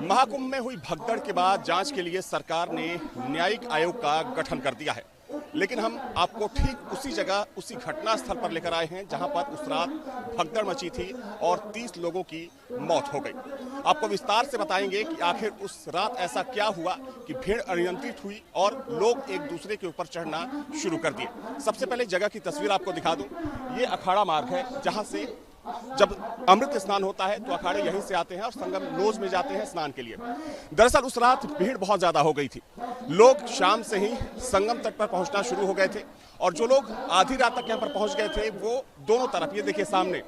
महाकुंभ में हुई भगदड़ के बाद जांच के लिए सरकार ने न्यायिक आयोग का गठन कर दिया है, लेकिन हम आपको ठीक उसी जगह उसी घटना स्थल पर लेकर आए हैं जहां पर उस रात भगदड़ मची थी और 30 लोगों की मौत हो गई। आपको विस्तार से बताएंगे कि आखिर उस रात ऐसा क्या हुआ कि भीड़ अनियंत्रित हुई और लोग एक दूसरे के ऊपर चढ़ना शुरू कर दिए। सबसे पहले जगह की तस्वीर आपको दिखा दूं। ये अखाड़ा मार्ग है जहां से जब अमृत स्नान होता है तो अखाड़े यहीं से आते हैं और संगम नोज में जाते हैं स्नान के लिए। दरअसल उस रात भीड़ बहुत ज्यादा हो गई थी। लोग शाम से ही संगम तट पर पहुंचना शुरू हो गए थे और जो लोग आधी रात तक यहां पर पहुंच गए थे वो दोनों तरफ, ये देखिए सामने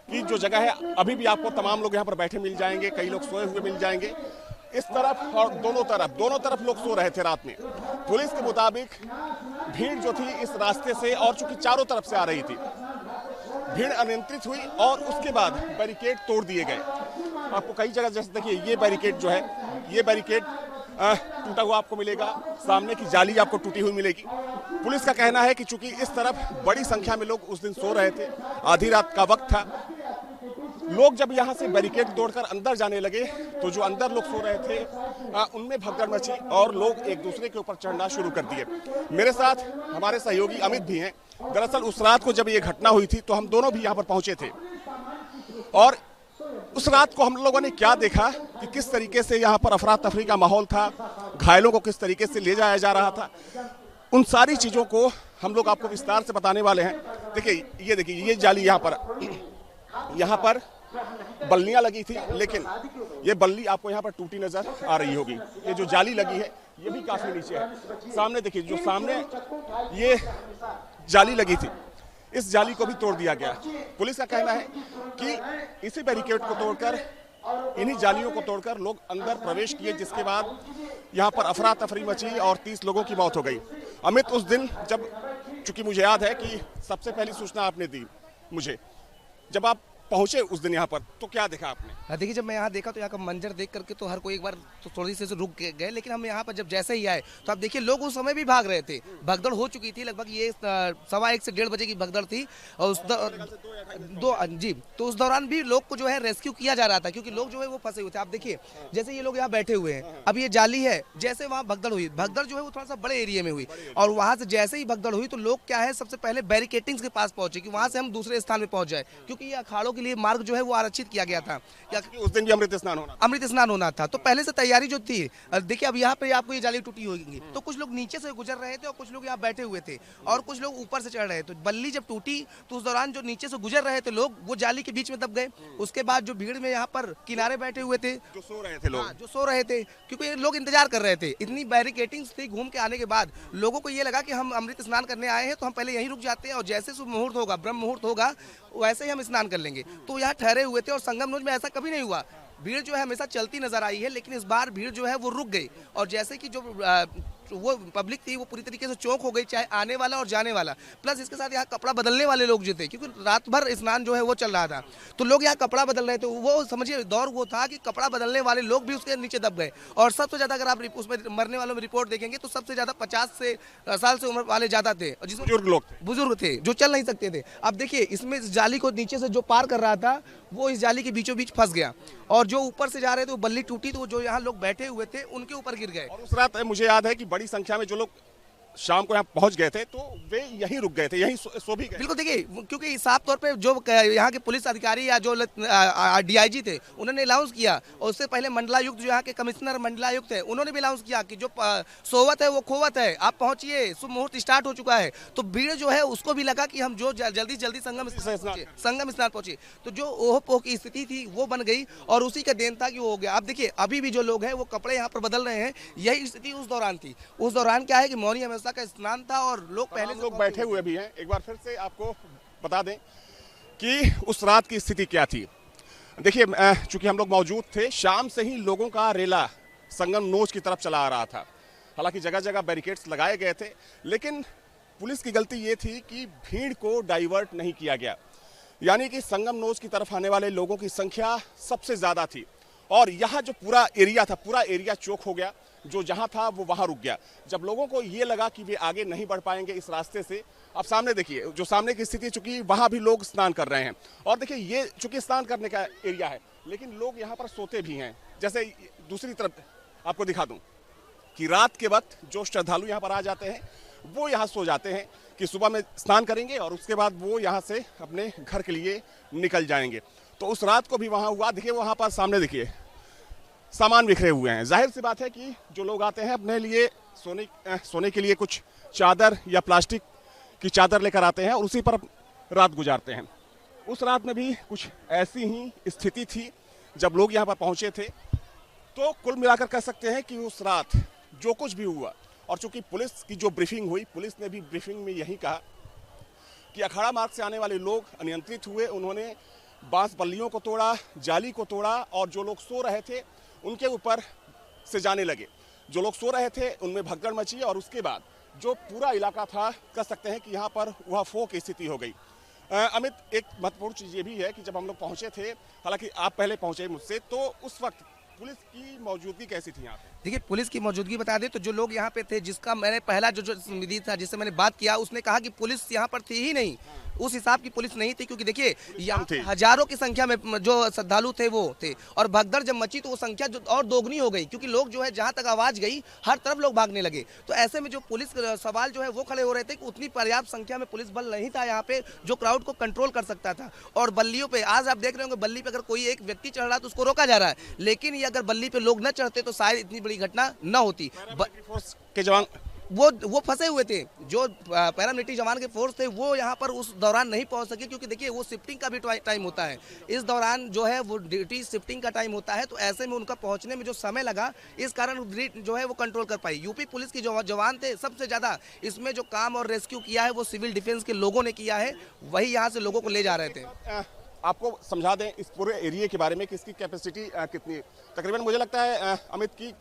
की जो जगह है, अभी भी आपको तमाम लोग यहां पर बैठे मिल जाएंगे, कई लोग सोए हुए मिल जाएंगे। इस तरफ और दोनों तरफ लोग सो रहे थे रात में। पुलिस के मुताबिक भीड़ जो थी इस रास्ते से और चूंकि चारों तरफ से आ रही थी, भीड़ अनियंत्रित हुई और उसके बाद बैरिकेड तोड़ दिए गए। आपको कई जगह जैसे देखिए ये बैरिकेड जो है, ये बैरिकेड टूटा हुआ आपको मिलेगा, सामने की जाली आपको टूटी हुई मिलेगी। पुलिस का कहना है कि चूंकि इस तरफ बड़ी संख्या में लोग उस दिन सो रहे थे, आधी रात का वक्त था, लोग जब यहां से बैरिकेड तोड़कर अंदर जाने लगे तो जो अंदर लोग सो रहे थे उनमें भगदड़ मची और लोग एक दूसरे के ऊपर चढ़ना शुरू कर दिए। मेरे साथ हमारे सहयोगी अमित भी हैं। दरअसल उस रात को जब ये घटना हुई थी तो हम दोनों भी यहाँ पर पहुंचे थे और उस रात को हम लोगों ने क्या देखा कि किस तरीके से यहाँ पर अफरा तफरी का माहौल था, घायलों को किस तरीके से ले जाया जा रहा था, उन सारी चीजों को हम लोग आपको विस्तार से बताने वाले हैं। देखिए ये जाली यहाँ पर बल्लियां लगी थी, लेकिन ये बल्ली आपको यहाँ पर टूटी नजर आ रही होगी। ये जो जाली लगी है ये भी काफी नीचे है। सामने देखिए, जो सामने ये जाली लगी थी, इस जाली को भी तोड़ दिया गया। पुलिस का कहना है कि इसी बैरिकेड को तोड़कर, इन्हीं जालियों को तोड़कर लोग अंदर प्रवेश किए, जिसके बाद यहाँ पर अफरा तफरी मची और 30 लोगों की मौत हो गई। अमित, उस दिन जब, चूंकि मुझे याद है कि सबसे पहली सूचना आपने दी मुझे, जब आप पहुंचे उस दिन यहाँ पर, तो क्या देखा आपने? देखिए, जब मैं यहाँ देखा तो यहाँ का मंजर देख करके तो हर कोई एक बार तो थोड़ी सी रुक गए, लेकिन हम यहाँ पर जब जैसे ही आए तो आप देखिए लोग उस समय भी भाग रहे थे। भगदड़ हो चुकी थी, लगभग ये 1:15 से 1:30 बजे की भगदड़ थी और तो उस दौरान भी लोग को जो है रेस्क्यू किया जा रहा था, क्योंकि लोग जो है वो फंसे हुए थे। आप देखिए जैसे ये लोग यहाँ बैठे हुए हैं, अब ये जाली है, जैसे वहाँ भगदड़ हुई, भगदड़ जो है वो थोड़ा सा बड़े एरिया में हुई और वहाँ से जैसे ही भगदड़ हुई तो लोग क्या है, सबसे पहले बैरिकेटिंग्स के पास पहुंचे कि वहाँ से हम दूसरे स्थान में पहुंच जाए, क्योंकि ये अखाड़ों के लिए मार्ग जो है वो आरक्षित किया गया था। उस दिन भी अमृत स्नान होना था, तो पहले से तैयारी जो थी। देखिए अब यहाँ पे आपको ये जाली टूटी होगी, तो कुछ लोग नीचे से गुजर रहे थे और कुछ लोग यहाँ बैठे हुए थे और कुछ लोग ऊपर से चढ़ रहे थे। तो बल्ली जब टूटी तो उस दौरान जो नीचे से गुजर रहे थे लोग, वो जाली के बीच में दब गए। उसके बाद जो भीड़ में यहाँ पर किनारे बैठे हुए थे, जो सो रहे थे, क्योंकि लोग इंतजार कर रहे थे। इतनी बैरिकेटिंग्स थी, घूम के आने के बाद लोगों को ये लगा कि हम अमृत स्नान करने आए हैं तो हम पहले यहीं रुक जाते हैं और जैसे शुभ मुहूर्त होगा, ब्रह्म मुहूर्त होगा, वैसे ही हम स्नान कर लेंगे। तो यहाँ ठहरे हुए थे और संगम नोज में ऐसा कभी नहीं हुआ। भीड़ जो है हमेशा चलती नजर आई है, लेकिन इस बार भीड़ जो है वो रुक गई और जैसे कि जो वो पब्लिक थी वो पूरी तरीके से चौंक हो गई, चाहे आने वाला और जाने वाला, प्लस इसके साथ यहाँ कपड़ा बदलने वाले लोग जो थे, क्योंकि रात भर स्नान जो है वो चल रहा था, तो लोग यहाँ कपड़ा बदल रहे थे। वो समझिए दौर वो था कि कपड़ा बदलने वाले लोग भी उसके नीचे दब गए। और सबसे ज्यादा अगर आप उसमें मरने वालों में रिपोर्ट देखेंगे तो सबसे ज्यादा 50 साल से उम्र वाले ज्यादा थे, जिसमें बुजुर्ग थे जो चल नहीं सकते थे। अब देखिए इसमें जाली को नीचे से जो पार कर रहा था वो इस जाली के बीचों बीच फंस गया और जो ऊपर से जा रहे थे वो बल्ली टूटी तो जो यहाँ लोग बैठे हुए थे उनके ऊपर गिर गए। और उस रात मुझे याद है कि बड़ी संख्या में जो लोग शाम को यहाँ पहुंच गए थे तो वे यहीं रुक गए थे, यहीं सो भी गए। बिल्कुल, देखिए क्योंकि साफ तौर पे जो यहाँ के पुलिस अधिकारी या जो डीआईजी थे उन्होंने अनाउंस किया और उससे पहले मंडलायुक्त जो यहाँ के कमिश्नर मंडलायुक्त है उन्होंने भी अनाउंस किया कि जो सोवत है वो खोवत है, आप पहुंचिए, शुभ मुहूर्त स्टार्ट हो चुका है। तो भीड़ जो है उसको भी लगा कि हम जो जल्दी संगम स्नान पहुंचे, तो जो ओह पोह की स्थिति थी वो बन गई और उसी का देन था कि वो हो गया। अब देखिए अभी भी जो लोग हैं वो कपड़े यहाँ पर बदल रहे हैं, यही स्थिति उस दौरान थी। उस दौरान क्या है कि मौनी अमावस्या का स्नान था और लोग पहले लोग बैठे हुए भी हैं। एक बार फिर से आपको बता दें कि उस रात की स्थिति क्या थी। देखिए चूंकि हम लोग मौजूद थे, शाम से ही लोगों का रेला संगम नोज की तरफ चला आ रहा था। हालांकि जगह जगह बैरिकेड्स लगाए गए थे, लेकिन पुलिस की गलती ये थी कि भीड़ को डाइवर्ट नहीं किया गया, यानी कि संगम नोज की तरफ आने वाले लोगों की संख्या सबसे ज्यादा थी और यहाँ जो पूरा एरिया था, पूरा एरिया चौक हो गया। जो जहां था वो वहां रुक गया। जब लोगों को ये लगा कि वे आगे नहीं बढ़ पाएंगे इस रास्ते से, आप सामने देखिए, जो सामने की स्थिति, चूंकि वहां भी लोग स्नान कर रहे हैं और देखिए ये चूंकि स्नान करने का एरिया है, लेकिन लोग यहाँ पर सोते भी हैं। जैसे दूसरी तरफ आपको दिखा दूं कि रात के वक्त जो श्रद्धालु यहाँ पर आ जाते हैं वो यहाँ सो जाते हैं कि सुबह में स्नान करेंगे और उसके बाद वो यहाँ से अपने घर के लिए निकल जाएंगे। तो उस रात को भी वहाँ हुआ। देखिए वहाँ पर सामने देखिए सामान बिखरे हुए हैं। जाहिर सी बात है कि जो लोग आते हैं अपने लिए सोने के लिए कुछ चादर या प्लास्टिक की चादर लेकर आते हैं और उसी पर रात गुजारते हैं। उस रात में भी कुछ ऐसी ही स्थिति थी जब लोग यहाँ पर पहुँचे थे। तो कुल मिलाकर कह सकते हैं कि उस रात जो कुछ भी हुआ, और चूंकि पुलिस की जो ब्रीफिंग हुई, पुलिस ने भी ब्रीफिंग में यही कहा कि अखाड़ा मार्ग से आने वाले लोग अनियंत्रित हुए, उन्होंने बांस बल्लियों को तोड़ा, जाली को तोड़ा और जो लोग सो रहे थे उनके ऊपर से जाने लगे। जो लोग सो रहे थे उनमें भगदड़ मची और उसके बाद जो पूरा इलाका था कह सकते हैं कि यहाँ पर वह फो की स्थिति हो गई। अमित, एक महत्वपूर्ण चीज़ ये भी है कि जब हम लोग पहुँचे थे, हालांकि आप पहले पहुँचे मुझसे, तो उस वक्त पुलिस की मौजूदगी कैसी थी यहाँ पे? देखिए पुलिस की मौजूदगी बता दें तो जो लोग यहाँ पे थे, जिसका मैंने पहला जो प्रतिनिधि था जिससे मैंने बात किया, उसने कहा कि पुलिस यहाँ पर थी ही नहीं, उस हिसाब की पुलिस नहीं थी। क्योंकि देखिए यहाँ हजारों की संख्या में जो श्रद्धालु थे वो थे और भगदड़ जब मची तो वो संख्या जो और दोगुनी हो गई, क्योंकि लोग जो है जहाँ तक आवाज गई हर तरफ लोग भागने लगे। तो ऐसे में जो पुलिस सवाल जो है वो खड़े हो रहे थे कि उतनी पर्याप्त संख्या में पुलिस बल नहीं था यहाँ पे जो क्राउड को कंट्रोल कर सकता था। और बल्लियों पे आज आप देख रहे होंगे, बल्ली पे अगर कोई एक व्यक्ति चढ़ रहा है तो उसको रोका जा रहा है, लेकिन ये अगर बल्ली पे लोग न चढ़ते तो शायद इतनी बड़ी घटना न होती। फोर्स के जवान वो फंसे हुए थे, जो पैरामिलिट्री जवान के फोर्स थे वो यहाँ पर उस दौरान नहीं पहुँच सके, क्योंकि देखिए वो शिफ्टिंग का भी टाइम होता है, इस दौरान जो है वो ड्यूटी शिफ्टिंग का टाइम होता है। तो ऐसे में उनका पहुँचने में जो समय लगा, इस कारण जो है वो कंट्रोल कर पाई। यूपी पुलिस की जो जवान थे, सबसे ज़्यादा इसमें जो काम और रेस्क्यू किया है वो सिविल डिफेंस के लोगों ने किया है, वही यहाँ से लोगों को ले जा रहे थे। आपको समझा दें इस पूरे एरिया के बारे में कि इसकी कैपेसिटी कितनी है। तकरीबन मुझे लगता है अमित की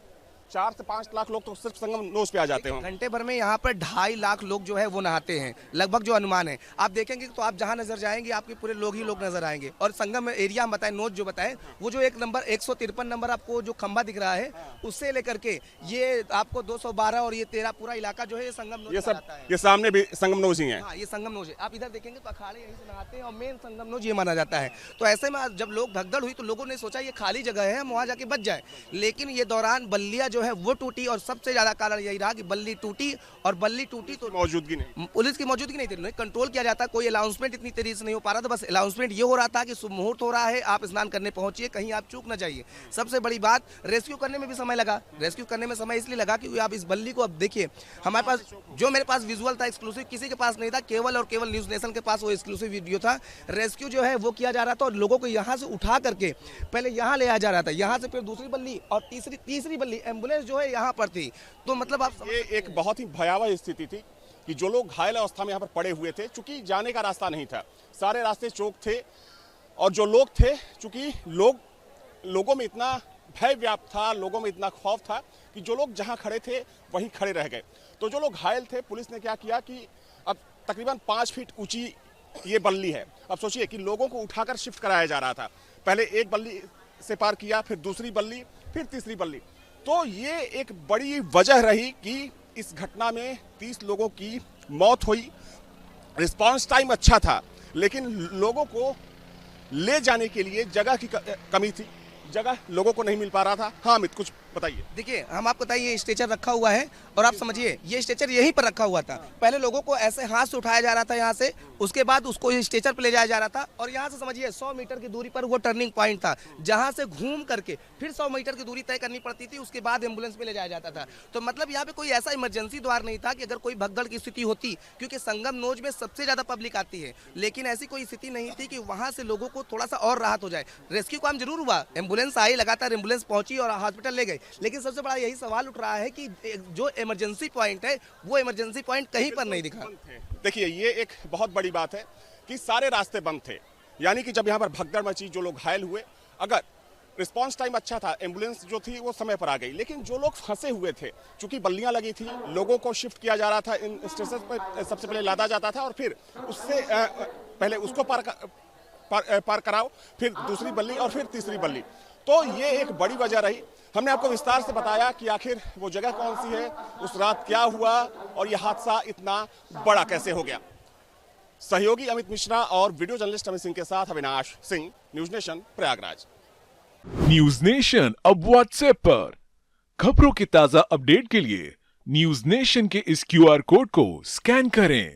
4 से 5 लाख लोग तो सिर्फ संगम नोज पे आ जाते हैं। घंटे भर में यहाँ पर 2.5 लाख लोग जो है वो नहाते हैं, लगभग जो अनुमान है। आप देखेंगे तो आप जहाँ नजर जाएंगे आपके पूरे लोग ही लोग नजर आएंगे। और संगम एरिया हम बताएं, नोज जो बताएं, वो जो एक नंबर 153 नंबर आपको जो खंबा दिख रहा है, उससे लेकर के ये आपको 212 और ये 13 पूरा इलाका जो है ये संगम नोज, ये सब ये सामने भी संगम नोज ही है। हाँ, ये संगम नोज है। आप इधर देखेंगे तो अखाड़े यहीं से नहाते हैं और मेन संगम नोज ये माना जाता है। तो ऐसे में जब लोग भगदड़ हुई तो लोगों ने सोचा ये खाली जगह है, हम वहाँ जाके बच जाए, लेकिन ये दौरान बल्लियाँ जो है वो टूटी और सबसे ज्यादा कारण यही रहा कि बल्ली टूटी। और बल्ली टूटी तो मौजूदगी नहीं, पुलिस की मौजूदगी नहीं थी, कंट्रोल किया जाता, कोई अनाउंसमेंट इतनी तेजी से नहीं हो पा रहा था। बस अनाउंसमेंट ये हो रहा था कि शुभ मुहूर्त हो रहा है, आप स्नान करने पहुंचिए, कहीं आप चूक न जाइए। सबसे बड़ी बात, रेस्क्यू करने में भी समय लगा। रेस्क्यू करने में समय इसलिए लगा क्योंकि आप इस बल्ली को अब देखिए, हमारे पास जो मेरे पास विजुअल था एक्सक्लूसिव, किसी के पास नहीं था, केवल और केवल न्यूज नेशन के पास वो एक्सक्लूसिव वीडियो था। रेस्क्यू जो है वो किया जा रहा था और लोगों को यहाँ से उठा करके पहले यहाँ ले आया जा रहा था, यहाँ से फिर दूसरी बल्ली और तीसरी बल्ली एम्बुलेंस जो है यहाँ पर थी। तो मतलब आप ये एक बहुत ही भयावह स्थिति थी कि जो लोग घायल अवस्था में यहाँ पर पड़े हुए थे, चूंकि जाने का रास्ता नहीं था, सारे रास्ते चौक थे, और जो लोग थे, चूंकि लोगों में इतना भय व्याप्त था, लोगों में इतना खौफ था कि जो लोग जहाँ खड़े थे वहीं खड़े रह गए। तो जो लोग घायल थे, पुलिस ने क्या किया कि अब तकरीबन 5 फीट ऊंची ये बल्ली है। अब सोचिए कि लोगों को उठाकर शिफ्ट कराया जा रहा था, पहले एक बल्ली से पार किया, फिर दूसरी बल्ली, फिर तीसरी बल्ली। तो ये एक बड़ी वजह रही कि इस घटना में 30 लोगों की मौत हुई। रिस्पांस टाइम अच्छा था, लेकिन लोगों को ले जाने के लिए जगह की कमी थी, जगह लोगों को नहीं मिल पा रहा था। हाँ अमित, कुछ बताइए। देखिए हम आपको बताइए, स्ट्रेचर रखा हुआ है और आप समझिए ये स्ट्रेचर यहीं पर रखा हुआ था। पहले लोगों को ऐसे हाथ से उठाया जा रहा था यहाँ से, उसके बाद उसको स्ट्रेचर पे ले जाया जा रहा था और यहाँ से समझिए 100 मीटर की दूरी पर वो टर्निंग पॉइंट था, जहाँ से घूम करके फिर 100 मीटर की दूरी तय करनी पड़ती थी, उसके बाद एम्बुलेंस में ले जाया जाता था। तो मतलब यहाँ पे कोई ऐसा इमरजेंसी द्वार नहीं था कि अगर कोई भगदड़ की स्थिति होती, क्योंकि संगम नोज में सबसे ज्यादा पब्लिक आती है, लेकिन ऐसी कोई स्थिति नहीं थी कि वहाँ से लोगों को थोड़ा सा और राहत हो जाए। रेस्क्यू काम जरूर हुआ, एम्बुलेंस आई, लगातार एम्बुलेंस पहुंची और हॉस्पिटल ले गए, लेकिन सबसे बड़ा यही सवाल उठ रहा है कि जो इमरजेंसी पॉइंट है वो इमरजेंसी पॉइंट कहीं पर नहीं दिखा। देखिए ये एक बहुत बड़ी बात है कि सारे रास्ते बंद थे, यानी कि जब यहाँ पर भगदड़ मची, जो लोग घायल हुए, अगर रिस्पांस टाइम अच्छा था, एम्बुलेंस जो थी वो समय पर आ गई, लेकिन जो लोग फंसे हुए थे, चूंकि बल्लियां लगी थी, लोगों को शिफ्ट किया जा रहा था, इन स्टेशन पर सबसे पहले लादा जाता था और फिर उससे पहले उसको पार कराओ, फिर दूसरी बल्ली और फिर तीसरी बल्ली। तो ये एक बड़ी वजह रही। हमने आपको विस्तार से बताया कि आखिर वो जगह कौन सी है, उस रात क्या हुआ और यह हादसा इतना बड़ा कैसे हो गया। सहयोगी अमित मिश्रा और वीडियो जर्नलिस्ट अमित सिंह के साथ Avinash Singh, news nation, Prayagraj. News nation अब व्हाट्सएप पर खबरों के ताजा अपडेट के लिए न्यूज नेशन के इस क्यूआर कोड को स्कैन करें।